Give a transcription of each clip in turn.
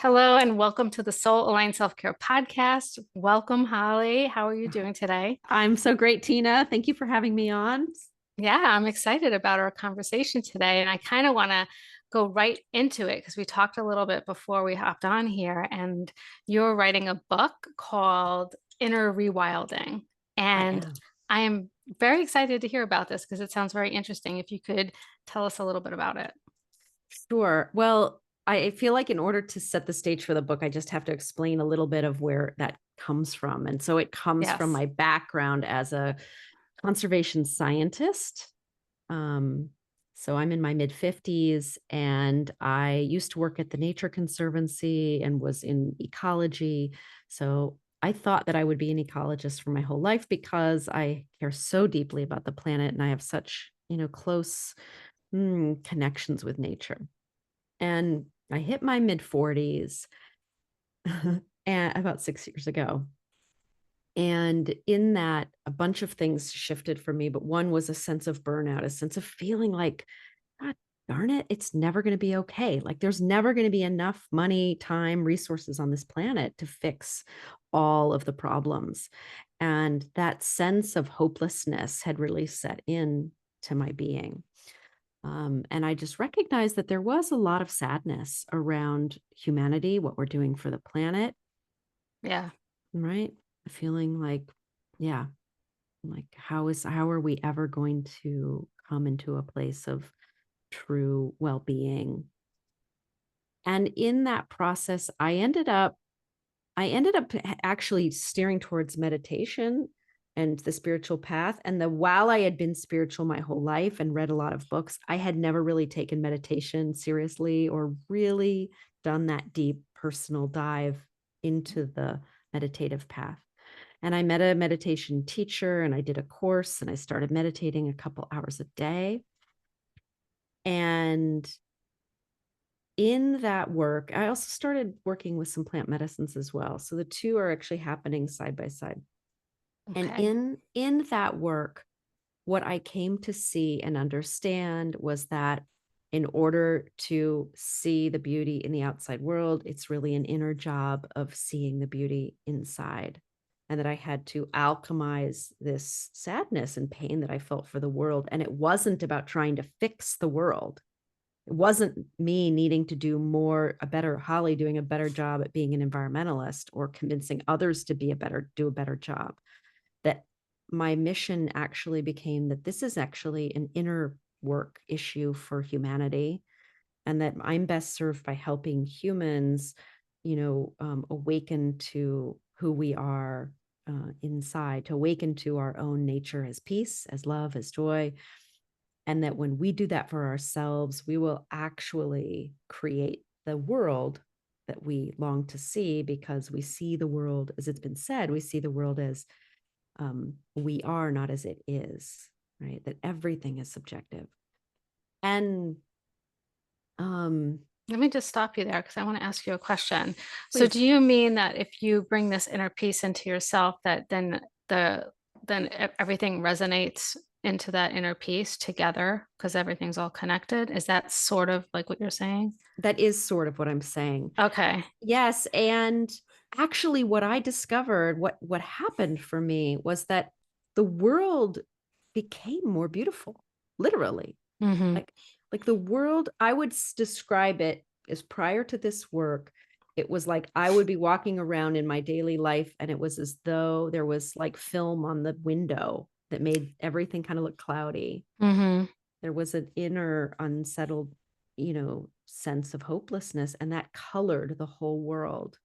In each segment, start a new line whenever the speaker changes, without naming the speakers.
Hello and welcome to the Soul Aligned Self Care Podcast. Welcome, Holly. How are you doing today?
I'm so great, Tina. Thank you for having me on.
Yeah, I'm excited about our conversation today. And I kind of want to go right into it because we talked a little bit before we hopped on here. And you're writing a book called Inner Rewilding.
I
And
am.
I am very excited to hear about this because it sounds very interesting. If you could tell us a little bit about it.
Sure. Well, I feel like in order to set the stage for the book, I just have to explain a little bit of where that comes from. And so it comes from
Yes.
my background as a conservation scientist. Um, so I'm in my mid 50s and I used to work at the Nature Conservancy and was in ecology. So I thought that I would be an ecologist for my whole life because I care so deeply about the planet and I have such, close connections with nature. And I hit my mid 40s and about 6 years ago. And in that, a bunch of things shifted for me, but one was a sense of burnout, a sense of feeling like, God darn it, it's never going to be okay. Like there's never going to be enough money, time, resources on this planet to fix all of the problems. And that sense of hopelessness had really set in to my being. And I just recognized that there was a lot of sadness around humanity, what we're doing for the planet,
Yeah.
right? Feeling like, yeah, like how are we ever going to come into a place of true well-being? And in that process, I ended up actually steering towards meditation and the spiritual path. And while I had been spiritual my whole life and read a lot of books, I had never really taken meditation seriously or really done that deep personal dive into the meditative path. And I met a meditation teacher and I did a course and I started meditating a couple hours a day. And in that work, I also started working with some plant medicines as well. So the two are actually happening side by side. And
Okay.
in that work, what I came to see and understand was that in order to see the beauty in the outside world, it's really an inner job of seeing the beauty inside. And that I had to alchemize this sadness and pain that I felt for the world. And it wasn't about trying to fix the world. It wasn't me needing to Holly doing a better job at being an environmentalist or convincing others to do a better job. That my mission actually became that this is actually an inner work issue for humanity and that I'm best served by helping humans, awaken to who we are inside, to awaken to our own nature as peace, as love, as joy, and that when we do that for ourselves, we will actually create the world that we long to see because we see the world, as it's been said, we see the world as we are, not as it is, right? That everything is subjective. And
Let me just stop you there because I want to ask you a question. So
please,
do you mean that if you bring this inner peace into yourself, that everything resonates into that inner peace together because everything's all connected? Is that sort of like what you're saying?
that is sort of what I'm saying.
Okay.
Yes. And actually what I discovered, what happened for me was that the world became more beautiful, literally.
Hmm.
Like, like the world, I would describe it as prior to this work, it was like I would be walking around in my daily life and it was as though there was like film on the window that made everything kind of look cloudy.
Hmm.
There was an inner unsettled, sense of hopelessness, and that colored the whole world.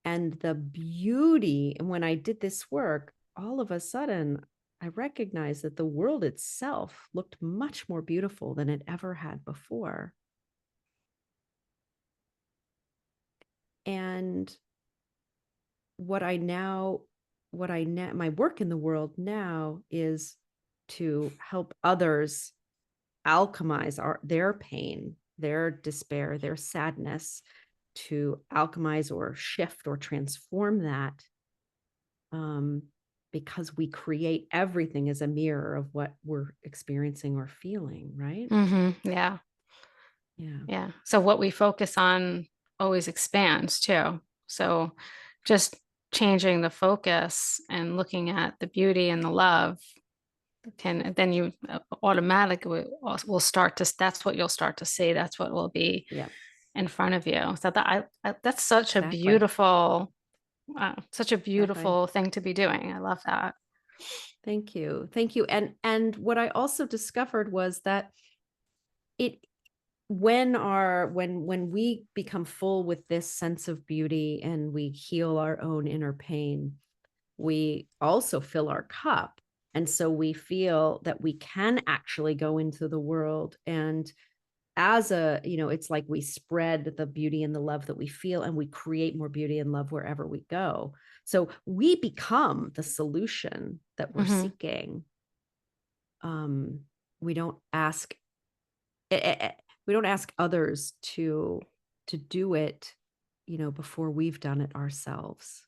And the beauty, and when I did this work, all of a sudden, I recognized that the world itself looked much more beautiful than it ever had before. And what I now, my work in the world now is to help others alchemize their pain, their despair, their sadness, to alchemize or shift or transform that, um, because we create everything as a mirror of what we're experiencing or feeling, right?
Hmm. Yeah.
Yeah.
Yeah. So what we focus on always expands too. So just changing the focus and looking at the beauty and the love can, then you automatically will start to, that's what you'll start to see. That's what will be
Yeah,
in front of you. So that that's
exactly.
such a
Exactly.
beautiful thing to be doing. I love that.
Thank you. Thank you. And what I also discovered was that it when we become full with this sense of beauty and we heal our own inner pain, we also fill our cup. And so we feel that we can actually go into the world and as a, it's like we spread the beauty and the love that we feel and we create more beauty and love wherever we go. So we become the solution that we're
Hmm.
seeking. Um, we don't ask eh, eh, eh, we don't ask others to do it, before we've done it ourselves.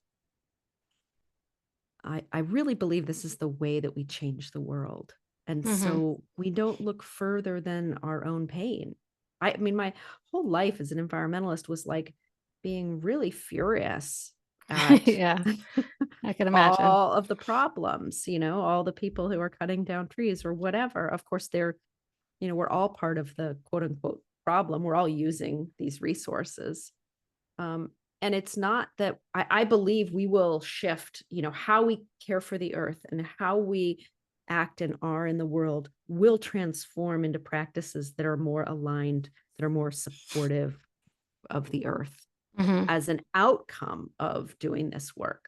I really believe this is the way that we change the world. And
Hmm.
so we don't look further than our own pain. I mean, my whole life as an environmentalist was like being really furious at
Yeah, I can imagine.
all of the problems, all the people who are cutting down trees or whatever. Of course, we're all part of the quote unquote problem. We're all using these resources. Um, and it's not that I believe we will shift, how we care for the earth and how we act and are in the world will transform into practices that are more aligned, that are more supportive of the earth
Hmm.
as an outcome of doing this work.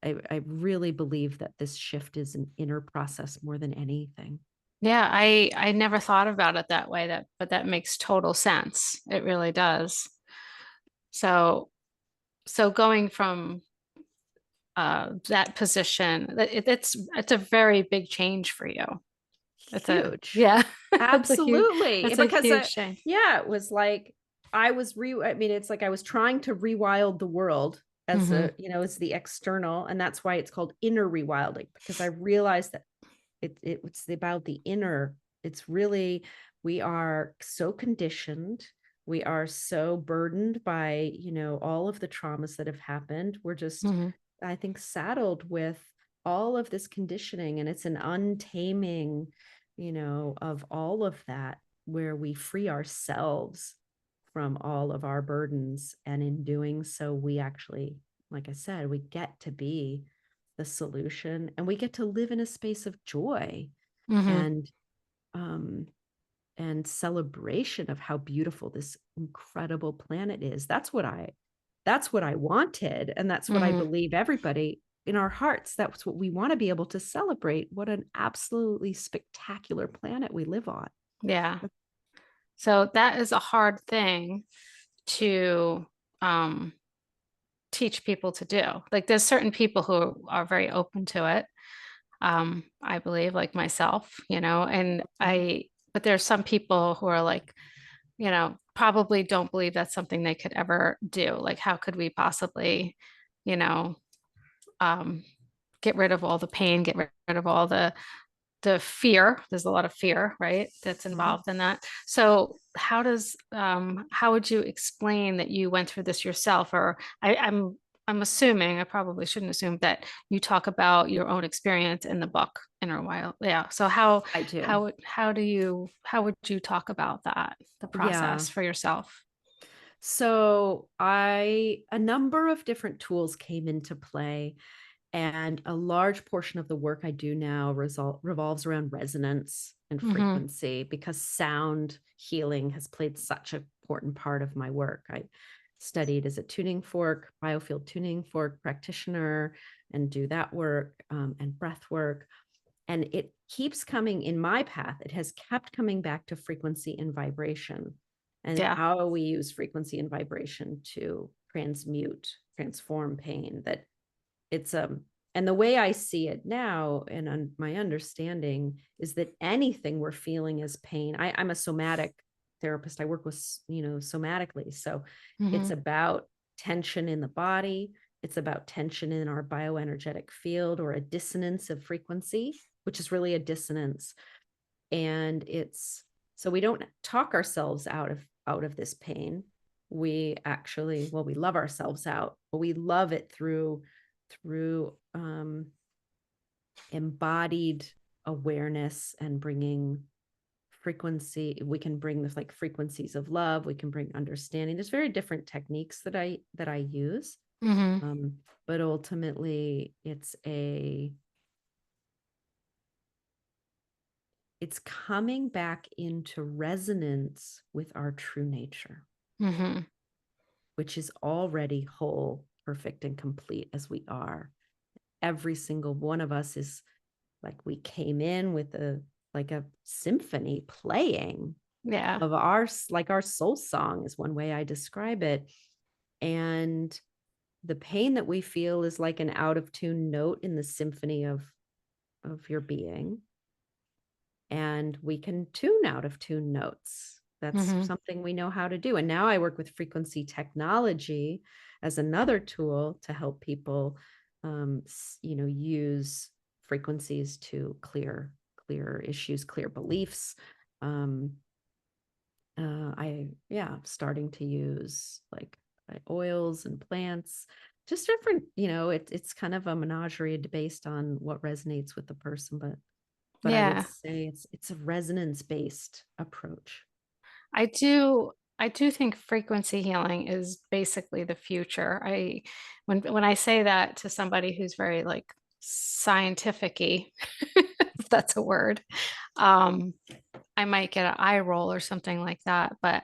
I really believe that this shift is an inner process more than anything.
Yeah, I never thought about it that way, but that makes total sense. It really does. So so going from that position, it's a very big change for you. It's a
Huge.
yeah,
Absolutely.
it's a
Because
huge change.
yeah, it was like I mean, it's like I was trying to rewild the world as
Hmm.
as the external, and that's why it's called inner rewilding, because I realized that it's about the inner. It's really we are so conditioned. We are so burdened by, all of the traumas that have happened. We're just,
Hmm.
I think, saddled with all of this conditioning, and it's an untaming, of all of that, where we free ourselves from all of our burdens. And in doing so, we actually, like I said, we get to be the solution and we get to live in a space of joy
Hmm.
and um and celebration of how beautiful this incredible planet is. That's what I wanted, and that's what I
Hmm.
believe everybody in our hearts, that's what we want to be able to celebrate. What an absolutely spectacular planet we live on.
Yeah. So that is a hard thing to um teach people to do. Like there's certain people who are very open to it. I believe, like myself, and but there's some people who are like, probably don't believe that's something they could ever do. Like, how could we possibly, you know, um, get rid of all the pain, get rid of all the fear. There's a lot of fear, right? That's
Mhm.
involved in that. So how would you explain that you went through this yourself? Or I'm assuming, I probably shouldn't assume that you talk about your own experience in the book Inner Wild. Yeah. So
I do.
how would you talk about that, the
Yeah.
process for yourself?
So a number of different tools came into play. And a large portion of the work I do now revolves around resonance and
Mm-hmm.
frequency, because sound healing has played such an important part of my work. I studied as a tuning fork, biofield tuning fork practitioner, and do that work and breath work. And it keeps coming in my path. It has kept coming back to frequency and vibration and
Yeah.
how we use frequency and vibration to transform pain. That it's and the way I see it now and my understanding is that anything we're feeling is pain. I'm a somatic therapist. I work with, somatically. So
Mm-hmm.
it's about tension in the body. It's about tension in our bioenergetic field, or a dissonance of frequency, which is really a dissonance. And it's so we don't talk ourselves out of this pain. we actually, well, we love ourselves out, but we love it through embodied awareness and bringing frequency. We can bring this like frequencies of love, we can bring understanding. There's very different techniques that I use.
Hmm.
But ultimately it's coming back into resonance with our true nature,
Hmm.
which is already whole, perfect, and complete as we are. Every single one of us is like, we came in with a symphony playing
Yeah.
of our soul song is one way I describe it. And the pain that we feel is like an out of tune note in the symphony of your being. And we can tune out of tune notes. That's
Hmm.
something we know how to do. And now I work with frequency technology as another tool to help people, use frequencies to clear issues, clear beliefs. Um, starting to use like oils and plants, just different, it's kind of a menagerie based on what resonates with the person, but I would
Yeah.
say it's a resonance based approach.
I do think frequency healing is basically the future. When I say that to somebody who's very like scientific-y, if that's a word, um, I might get an eye roll or something like that. But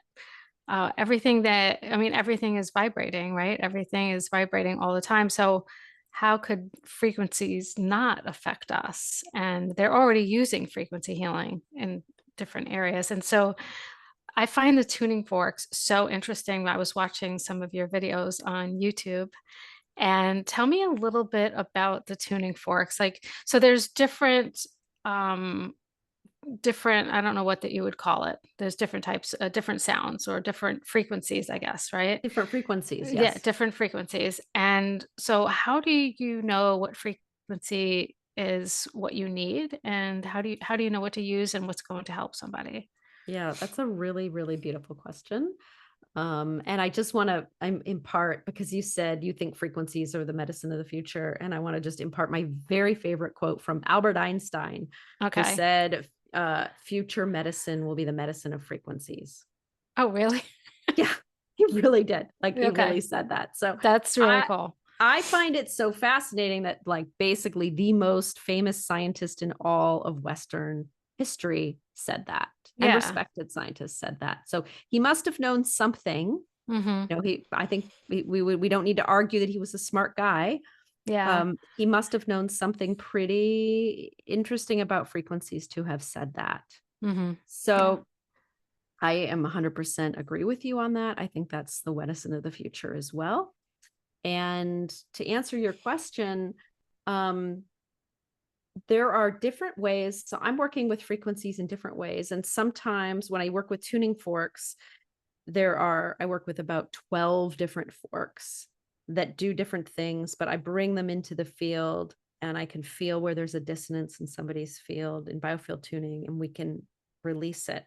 everything is vibrating, right? Everything is vibrating all the time. So how could frequencies not affect us? And they're already using frequency healing in different areas. And so I find the tuning forks so interesting. I was watching some of your videos on YouTube, and tell me a little bit about the tuning forks. Like, so there's um, I don't know what that you would call it. There's different types, different sounds or different frequencies, I guess, right?
Different frequencies,
Yeah,
yes.
different frequencies. And so, how do you know what frequency is what you need, and how do you know what to use and what's going to help somebody?
Yeah, that's a really, really beautiful question. And I just want to I'm impart, because you said you think frequencies are the medicine of the future. And I want to just impart my very favorite quote from Albert Einstein, who
Okay.
said, future medicine will be the medicine of frequencies.
Oh, really?
Yeah, he really did. Like, he
Okay.
really said that. So
That's really
I
cool.
I find it so fascinating that like basically the most famous scientist in all of Western history said that, and
Yeah.
respected scientists said that. So he must have known something.
Hmm.
I think we don't need to argue that he was a smart guy.
Yeah.
He must have known something pretty interesting about frequencies to have said that.
Hmm. Yeah.
So I am 100% agree with you on that. I think that's the medicine of the future as well. And to answer your question, um, there are different ways. So I'm working with frequencies in different ways. And sometimes when I work with tuning forks, I work with about 12 different forks that do different things, but I bring them into the field and I can feel where there's a dissonance in somebody's field in biofield tuning, and we can release it.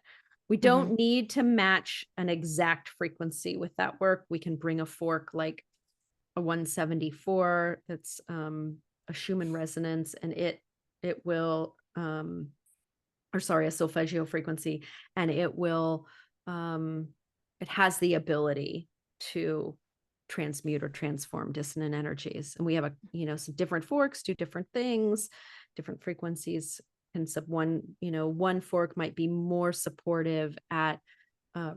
We
Hmm.
don't need to match an exact frequency with that work. We can bring a fork like a 174 that's a Schumann resonance, and it will or sorry, a solfeggio frequency, and um it has the ability to transmute or transform dissonant energies. And we have some different forks do different things, different frequencies. And so one fork might be more supportive at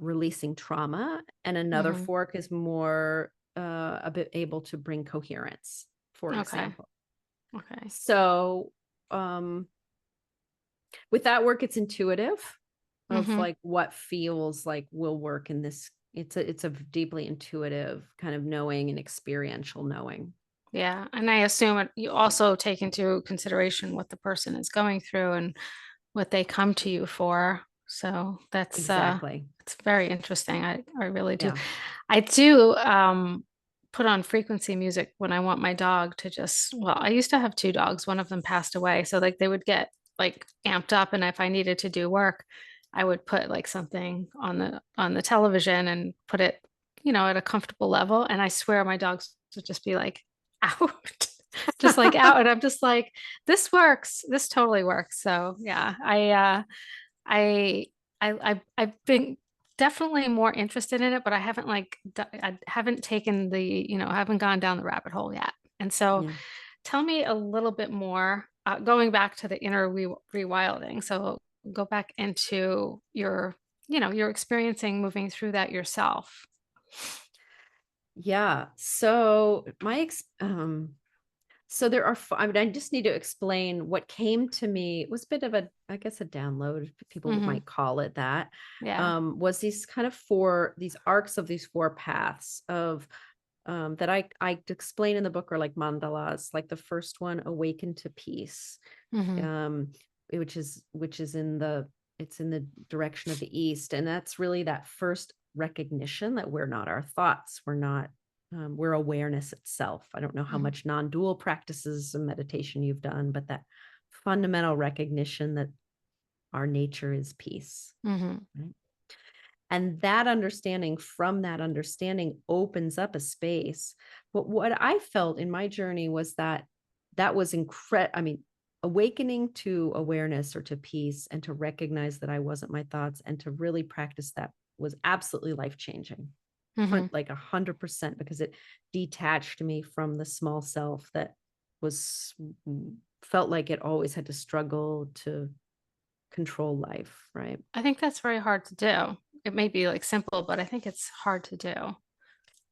releasing trauma, and another
Hmm.
fork is more a bit able to bring coherence, for
Okay.
example.
Okay.
So with that work, it's intuitive of
Hmm.
like what feels like will work in this. It's a deeply intuitive kind of knowing and experiential knowing.
Yeah. And I assume you also take into consideration what the person is going through and what they come to you for. So
Exactly.
it's very interesting. I really do.
Yeah.
I do put on frequency music when I want my dog to I used to have two dogs. One of them passed away. So like they would get like amped up, and if I needed to do work, I would put like something on the television and put it, at a comfortable level. And I swear my dogs would just be like out, just like out. And I'm just like, this works. This totally works. So yeah, I, I've been definitely more interested in it, but I haven't I haven't taken I haven't gone down the rabbit hole yet. And so
Yeah.
tell me a little bit more, going back to the inner rewilding. So go back into your experiencing moving through that yourself.
Yeah. So so there are, I mean, I just need to explain what came to me. It was a bit of a, I guess, a download, people
Hmm.
might call it that.
Yeah.
Was these kind of these arcs of these four paths of that I explain in the book are like mandalas. Like the first one, awaken to peace,
Hmm.
um, which is in it's in the direction of the east, and that's really that first recognition that we're not our thoughts, we're not we're awareness itself. I don't know how
Hmm.
much non-dual practices and meditation you've done, but that fundamental recognition that our nature is peace,
Hmm.
right? And that understanding, from that understanding, opens up a space. But what I felt in my journey was that that was incredible. I mean, awakening to awareness or to peace and to recognize that I wasn't my thoughts and to really practice that was absolutely life changing.
Hmm.
Like 100%, because it detached me from the small self that was felt like it always had to struggle to control life, right?
I think that's very hard to do. It may be like simple, but I think it's hard to do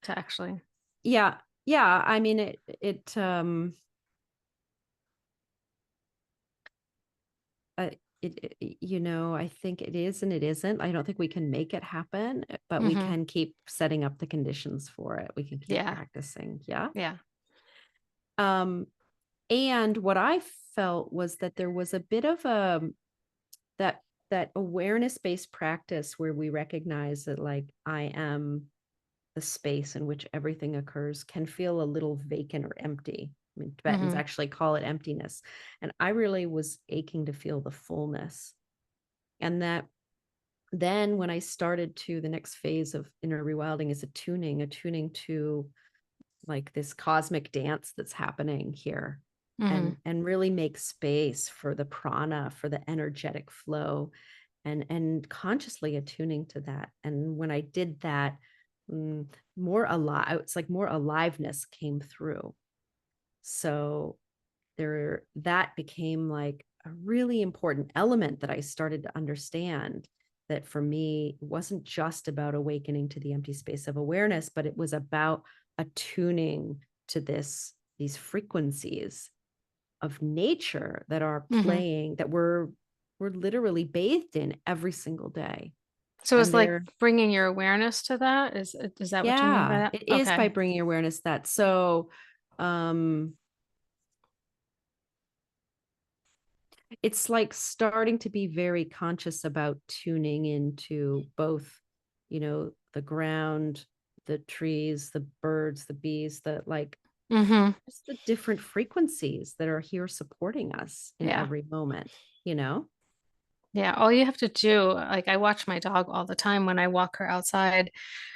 to actually.
Yeah. Yeah. I mean, uh, I think it is and it isn't. I don't think we can make it happen, but we
Hmm.
can keep setting up the conditions for it. We can keep
Yeah.
practicing. Yeah.
Yeah.
Um, and what I felt was that there was a bit of that that awareness-based practice where we recognize that, like, I am the space in which everything occurs, can feel a little vacant or empty. I mean, Tibetans
Hmm.
actually call it emptiness. And I really was aching to feel the fullness. And that then when I started to the next phase of inner rewilding is a tuning to like this cosmic dance that's happening here,
Hmm.
and really make space for the prana, for the energetic flow, and consciously attuning to that. And when I did that, mm, more alive, it's like more aliveness came through. So that became like a really important element that I started to understand, that for me it wasn't just about awakening to the empty space of awareness, but it was about attuning to these frequencies of nature that are
Hmm.
playing, that we're literally bathed in every single day.
So it's
And
like
they're,
bringing your awareness to that. Is that what you mean by
yeah,
that?
it is by
Okay.
bringing awareness that. So um it's like starting to be very conscious about tuning into both, the ground, the trees, the birds, the bees, the like
Hmm.
just the different frequencies that are here supporting us in
Yeah.
every moment.
Yeah, all you have to do, like I watch my dog all the time when I walk her outside,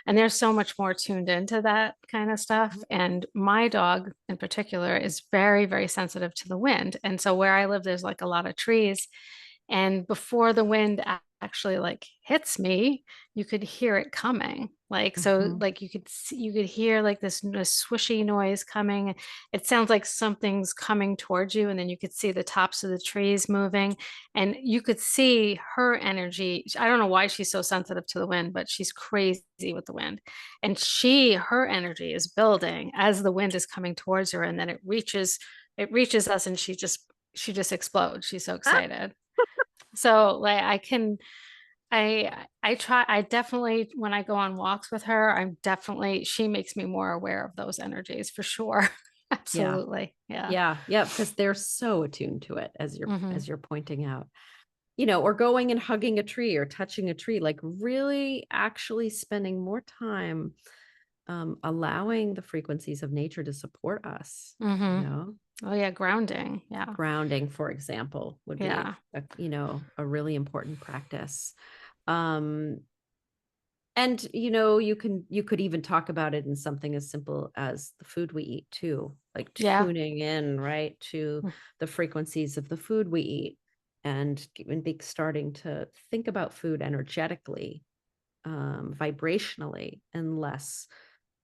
and there's so much more tuned into that kind of stuff. And my dog in particular is very, very sensitive to the wind. And so where I live, there's like a lot of trees. And before the wind actually like hits me, you could hear it coming. Like so,
Mhm.
like you could hear like this swishy noise coming. It sounds like something's coming towards you, and then you could see the tops of the trees moving, and you could see her energy. I don't know why she's so sensitive to the wind, but she's crazy with the wind. And her energy is building as the wind is coming towards her, and then it reaches us, and she just explodes. She's so
Ah,
excited. So like I definitely, when I go on walks with her, she makes me more aware of those energies for sure.
yeah.
Absolutely. Yeah.
Yeah. Yeah. Because they're so attuned to it, as
Hmm.
you're pointing out. Or going and hugging a tree or touching a tree, like really actually spending more time allowing the frequencies of nature to support us,
Hmm. Oh yeah, grounding. Yeah.
grounding, for example, would be
Yeah.
a really important practice. Um, And you could even talk about it in something as simple as the food we eat too, like
Yeah.
tuning in, right, to
Mm.
the frequencies of the food we eat and even be starting to think about food energetically, vibrationally, and less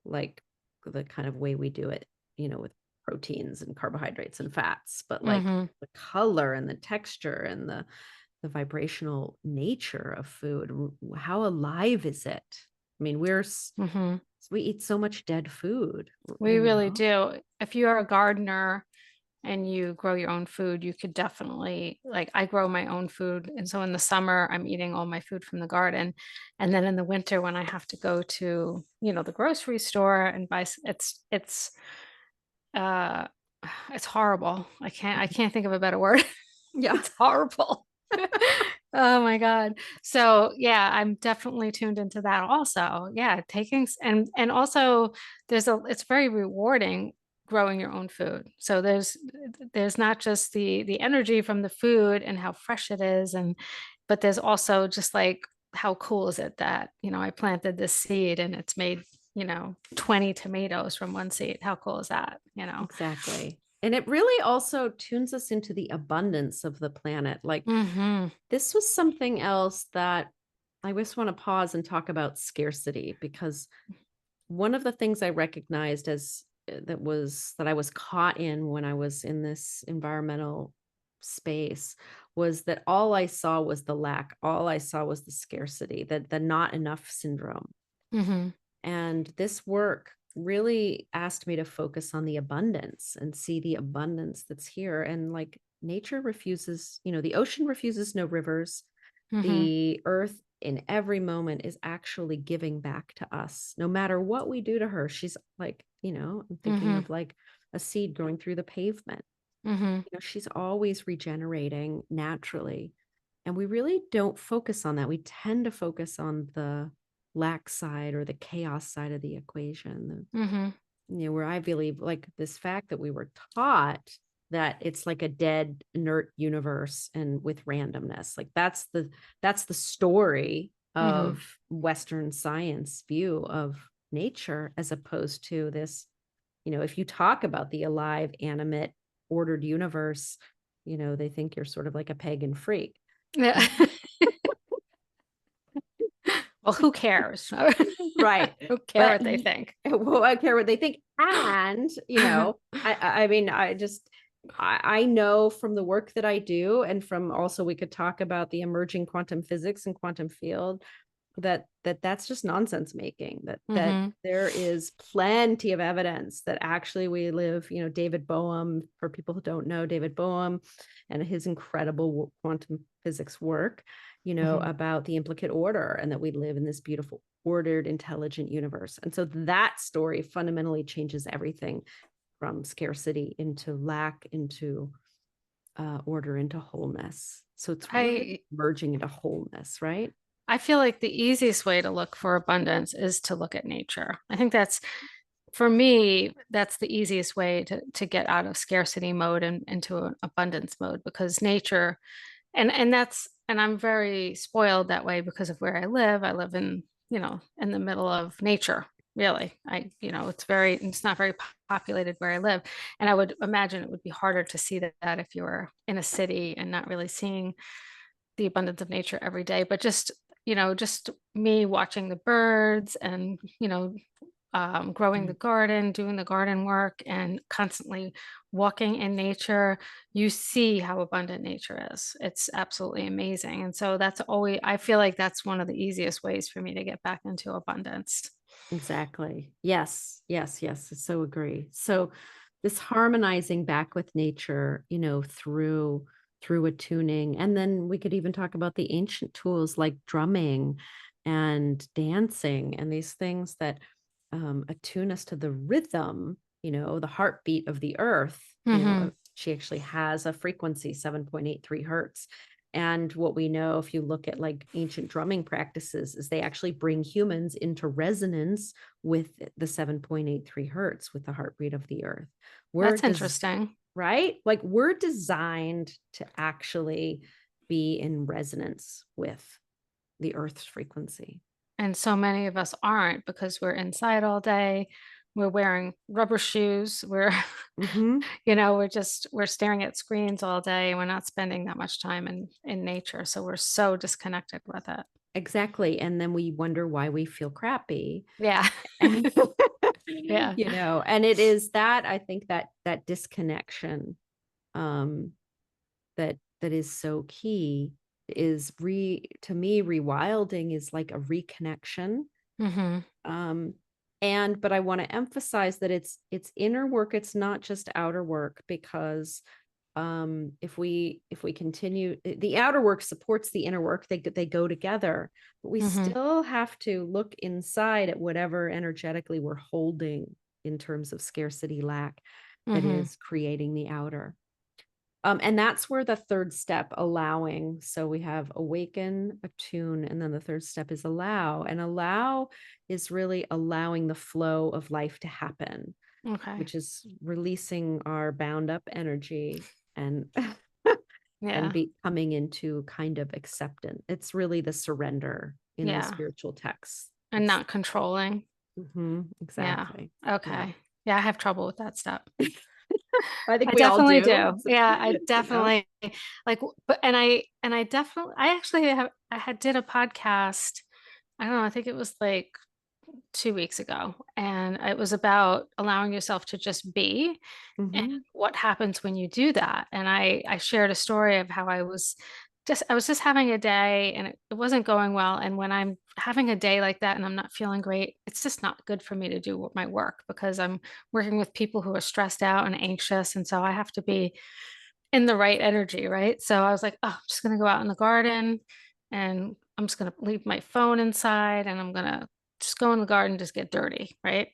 like the kind of way we do it, with proteins and carbohydrates and fats, but like
Mhm.
the color and the texture and the vibrational nature of food. How alive is it? I mean,
Mhm.
we eat so much dead food,
We really do. If you are a gardener and you grow your own food, you could definitely, like, I grow my own food. And so in the summer, I'm eating all my food from the garden. And then in the winter, when I have to go to, the grocery store and buy, uh, it's horrible. I can't think of a better word.
Yeah.
It's horrible. Oh my God. So yeah, I'm definitely tuned into that also. Yeah, and also it's very rewarding growing your own food. So there's not just the energy from the food and how fresh it is, but there's also just like how cool is it that, I planted this seed and it's made, 20 tomatoes from one seed. How cool is that?
Exactly. And it really also tunes us into the abundance of the planet. Like,
Hmm.
this was something else that I just want to pause and talk about scarcity, because one of the things I recognized as that I was caught in when I was in this environmental space was that all I saw was the lack, all I saw was the scarcity, the not enough syndrome.
Hmm.
And this work really asked me to focus on the abundance and see the abundance that's here. And like nature refuses, the ocean refuses no rivers.
Hmm.
The earth in every moment is actually giving back to us, no matter what we do to her. She's like, I'm thinking
Hmm.
of like a seed growing through the pavement.
Hmm.
She's always regenerating naturally. And we really don't focus on that. We tend to focus on the lack side or the chaos side of the equation.
Hmm.
Where I believe like this fact that we were taught that it's like a dead, inert universe and with randomness. Like that's the story
Hmm.
of Western science view of nature, as opposed to this, if you talk about the alive, animate, ordered universe, they think you're sort of like a pagan freak.
Yeah. Well, who cares?
Right.
Who care
But
what they think?
well, I care what they think. And, I mean, I know from the work that I do, and from also we could talk about the emerging quantum physics and quantum field, that's just nonsense making, that
Hmm.
there is plenty of evidence that actually we live, David Bohm, for people who don't know David Bohm and his incredible quantum physics work,
Hmm.
about the implicate order, and that we live in this beautiful ordered intelligent universe. And so that story fundamentally changes everything from scarcity into lack, into order, into wholeness. So it's really
I
merging into wholeness, right?
I feel like the easiest way to look for abundance is to look at nature. I think that's for me, that's the easiest way to get out of scarcity mode and into an abundance mode because nature and I'm very spoiled that way because of where I live. I live in the middle of nature, really. It's not very populated where I live. And I would imagine it would be harder to see that if you were in a city and not really seeing the abundance of nature every day. But just me watching the birds and, growing the
Mm.
garden, doing the garden work, and constantly walking in nature, you see how abundant nature is. It's absolutely amazing. And so I feel like that's one of the easiest ways for me to get back into abundance.
Exactly. Yes, yes, yes. I so agree. So this harmonizing back with nature, through attuning. And then we could even talk about the ancient tools like drumming and dancing and these things that attune us to the rhythm, the heartbeat of the earth.
Hmm.
She actually has a frequency, 7.83 hertz. And what we know, if you look at like ancient drumming practices, is they actually bring humans into resonance with the 7.83 hertz, with the heartbeat of the earth. We're
That's
des-
interesting.
right? Like we're designed to actually be in resonance with the earth's frequency.
And so many of us aren't because we're inside all day. We're wearing rubber shoes. We're,
Hmm.
we're staring at screens all day. We're not spending that much time in nature. So we're so disconnected with it.
Exactly. And then we wonder why we feel crappy.
Yeah.
And
Yeah.
and it is that, I think, that disconnection, um that is so key, is to me, rewilding is like a reconnection.
Hmm.
um but I want to emphasize that it's inner work, it's not just outer work, because if we continue, the outer work supports the inner work, they go together, but we
Hmm.
still have to look inside at whatever energetically we're holding in terms of scarcity, lack, that
Hmm.
is creating the outer. And that's where the third step, allowing. So we have awaken, attune, and then the third step is allow. And allow is really allowing the flow of life to happen,
Okay.
which is releasing our bound up energy and and
Yeah.
becoming into kind of acceptance. It's really the surrender in the
Yeah.
spiritual texts.
And
It's
not controlling. Yeah.
exactly. Yeah.
Okay. Yeah, I have trouble with that step.
I think
I
we all
definitely
do.
do. Yeah, I
You know?
definitely like but and I definitely I actually have I had did a podcast. I don't know, I think it was like 2 weeks ago, and it was about allowing yourself to just be and
Hmm.
what happens when you do that. And I shared a story of how I was just having a day and it wasn't going well. And when I'm having a day like that and I'm not feeling great, it's just not good for me to do my work because I'm working with people who are stressed out and anxious. And so I have to be in the right energy, right? So I was like, oh, I'm just gonna go out in the garden and I'm just gonna leave my phone inside and I'm gonna just go in the garden, just get dirty, right?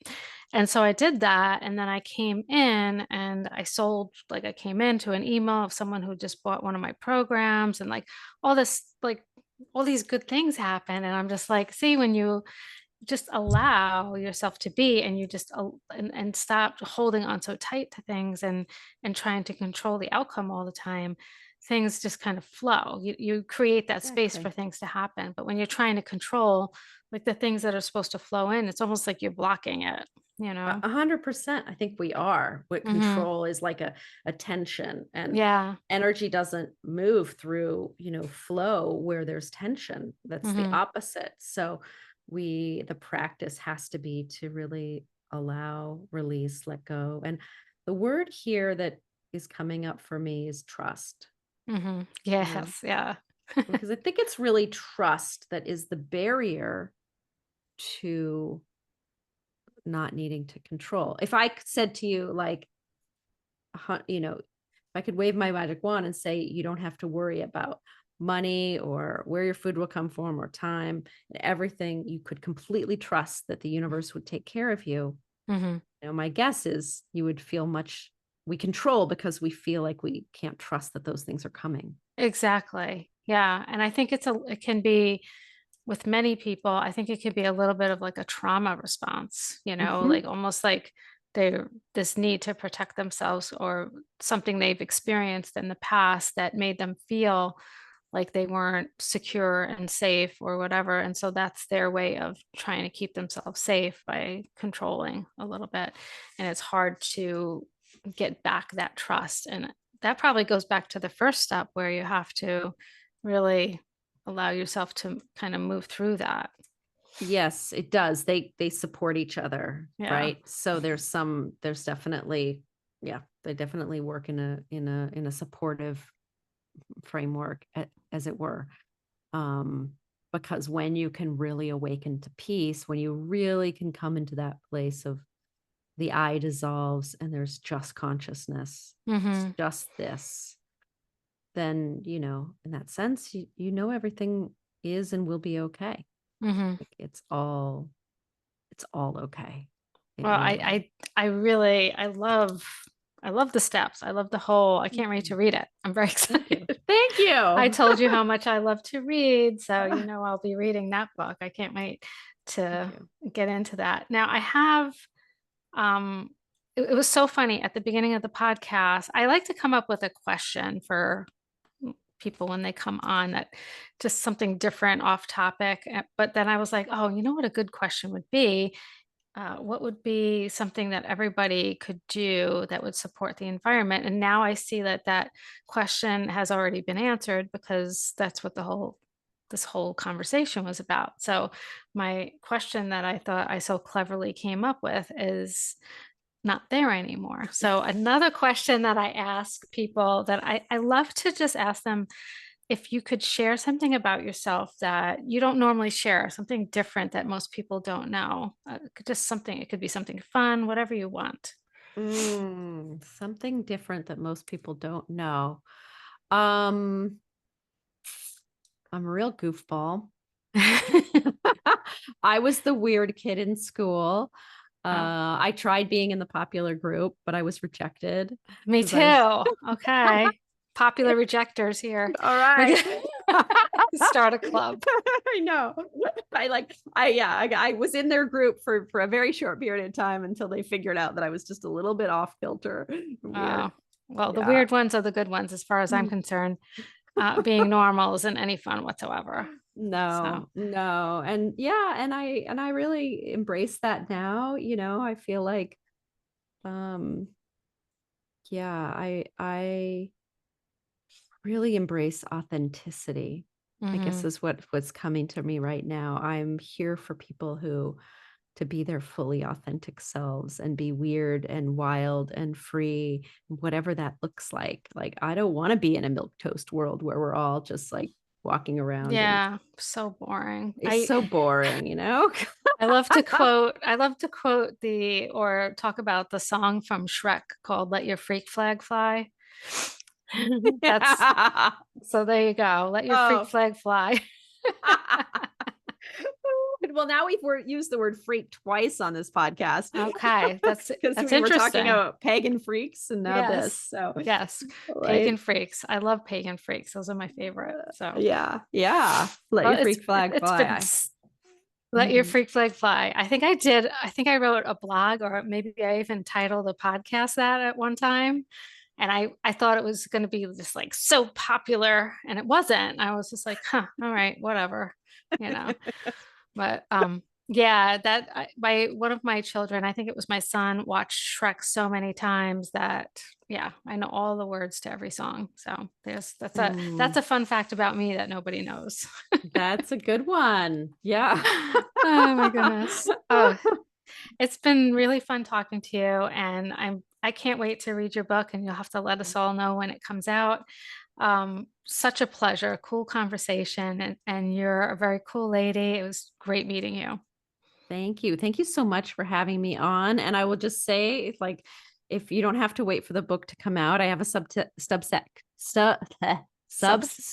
And so I did that. And then I came in and I came into an email of someone who just bought one of my programs and all this, like all these good things happen. And I'm just like, see, when you just allow yourself to be and you just and stop holding on so tight to things and trying to control the outcome all the time, things just kind of flow. You create that space for
Exactly.
things to happen, but when you're trying to control like the things that are supposed to flow in, it's almost like you're blocking it, you know.
100%. I think we are. What
Hmm.
control is like a tension, and
Yeah.
energy doesn't move through, flow where there's tension. That's the
Hmm.
opposite. So the practice has to be to really allow, release, let go. And the word here that is coming up for me is trust,
Hmm.
you know,
Yes. Yeah.
because I think it's really trust that is the barrier to not needing to control. If I said to you, like, if I could wave my magic wand and say, you don't have to worry about money or where your food will come from or time and everything, you could completely trust that the universe would take care of you.
Hmm.
My guess is you would feel we control because we feel like we can't trust that those things are coming.
Exactly. Yeah. And I think it can be with many people, I think it could be a little bit of like a trauma response,
Hmm.
like almost like they're this need to protect themselves or something they've experienced in the past that made them feel like they weren't secure and safe or whatever. And so that's their way of trying to keep themselves safe by controlling a little bit. And it's hard to get back that trust. And that probably goes back to the first step where you have to really allow yourself to kind of move through that.
Yes, it does. They support each other,
Yeah.
right? So there's definitely, yeah, they definitely work in a supportive framework, as it were. um because when you can really awaken to peace, when you really can come into that place of the I dissolves and there's just consciousness, it's
Hmm.
just this, then in that sense, everything is and will be okay.
Hmm.
Like it's all okay. It
Well,
really is.
I love the steps. I love the whole, I can't wait to read it. I'm very
Thank you.
excited.
Thank
I
you.
told you how much I love to read, so
Thank
I'll be reading that book. I can't wait to
you.
get into that. Now I have um it was so funny at the beginning of the podcast. I like to come up with a question for people when they come on, that just something different off topic. But then I was like, oh, you know what a good question would be? What would be something that everybody could do that would support the environment? And now I see that that question has already been answered, because that's what this whole conversation was about. So my question that I thought I so cleverly came up with is not there anymore. So another question that I ask people, that I love to just ask them, if you could share something about yourself that you don't normally share, something different that most people don't know, just something, it could be something fun, whatever you want.
Something different that most people don't know. Um, I'm a real goofball. I was the weird kid in school.
Oh,
I tried being in the popular group, but I was rejected
me
because I was
too. Okay. Popular rejectors here.
all
We
right.
could start a club.
I know. I was in their group for a very short period of time until they figured out that I was just a little bit off kilter. Weird.
Well, the
Yeah.
weird ones are the good ones, as far as I'm concerned. Being normal isn't any fun whatsoever. So,
No, no. And yeah, and I really embrace that now, I feel like um yeah, I really embrace authenticity. I guess
mhm.
is what's coming to me right now. I'm here for people who to be their fully authentic selves and be weird and wild and free, whatever that looks like. Like, I don't want to be in a milk toast world where we're all just like walking around and
Yeah, so boring.
it's so boring, you know?
I love to quote the or talk about the song from Shrek called Let Your Freak Flag Fly. That's
Yeah.
so there you go. Let your freak
Oh.
flag fly.
Well, now we've used the word freak twice on this podcast
Okay,
because
that's
we were talking
interesting.
about pagan freaks and now this.
Yes.
So,
Yes.
right.
Pagan freaks. I love pagan freaks. Those are my favorite. So,
Yeah. Yeah. Let
well,
your freak flag
it's been
fly.
let your
Mhm.
freak flag fly. I think I wrote a blog, or maybe I even titled the podcast that at one time. And I thought it was going to be just like so popular, and it wasn't. I was just like, huh, all right, whatever, you know. But yeah, my one of my children, I think it was my son, watched Shrek so many times that yeah, I know all the words to every song. So that's
Mm,
a fun fact about me that nobody knows.
that's a good one. Yeah.
Oh my goodness. Oh, it's been really fun talking to you, and I can't wait to read your book, and you'll have to let us all know when it comes out. Such a pleasure, cool conversation, and you're a very cool lady. It was great meeting you.
Thank you. Thank you so much for having me on. And I will just say, like, if you don't have to wait for the book to come out, I have a Substack
Stop.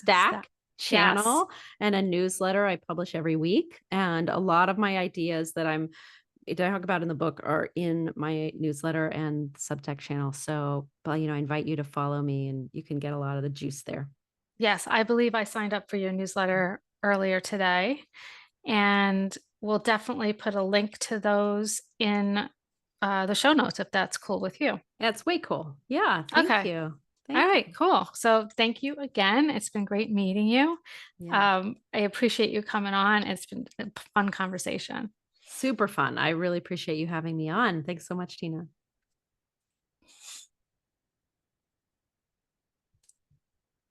Yes.
channel and a newsletter I publish every week. And a lot of my ideas that I talk about in the book are in my newsletter and Substack channel. So, but I invite you to follow me and you can get a lot of the juice there.
Yes, I believe I signed up for your newsletter earlier today, and we'll definitely put a link to those in the show notes if that's cool with you.
That's way cool. Yeah. Thank
Okay.
you.
All
Thank
right,
you.
cool. So thank you again. It's been great meeting you.
Yeah.
I appreciate you coming on. It's been a fun conversation.
Super fun. I really appreciate you having me on. Thanks so much, Tina.